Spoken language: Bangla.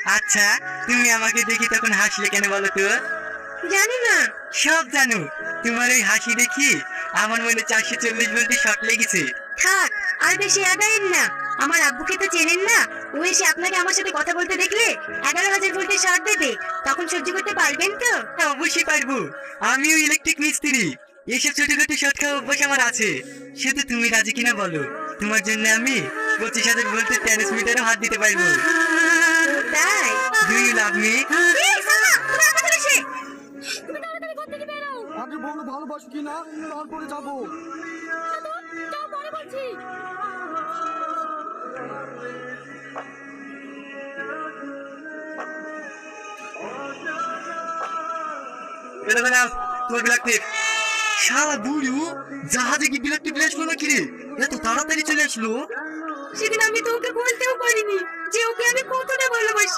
আচ্ছা, তুমি আমাকে দেখি তখন হাসলে কেন বলো তো? জানি না। সব জানো। তোমার ওই হাসি দেখি আমার মনে 440 ভোল্টের শর্ট লেগেছে। থাক, আর বেশি আগাইন না। আমার আব্বুকে তো চেনেন না। ও এসে আপনাকে আমার সাথে কথা বলতে দেখলে 11,000 ভোল্টের শর্ট দেবে। তখন সহ্য করতে পারবেন তো? হ্যাঁ, অবশ্যই পারবো। আমিও ইলেকট্রিক মিস্ত্রি। এসব ছোটখাটো শর্ট খাওয়া অভ্যাস আমার আছে। শুধু তুমি রাজি কিনা বলো। তোমার জন্য আমি 25,000 ভোল্টের ট্রান্সমিটারও হাত দিতে পারবো। তাই? Do you love me? এই সালমা, তুমি আমার কাছে এসে। আগে বলো ভালোবাসো কিনা, তারপরে যাবো। এটা নাও তোমার ব্ল্যাক টেপ। শালা বুড়ু, জাহাজে কি ব্ল্যাক টেপ আসলো নাকি রে? এত তাড়াতাড়ি চলে আসলো। সেদিন আমি তো ওকে বলতেও পারিনি যে ওকে আমি কতটা ভালোবাসি।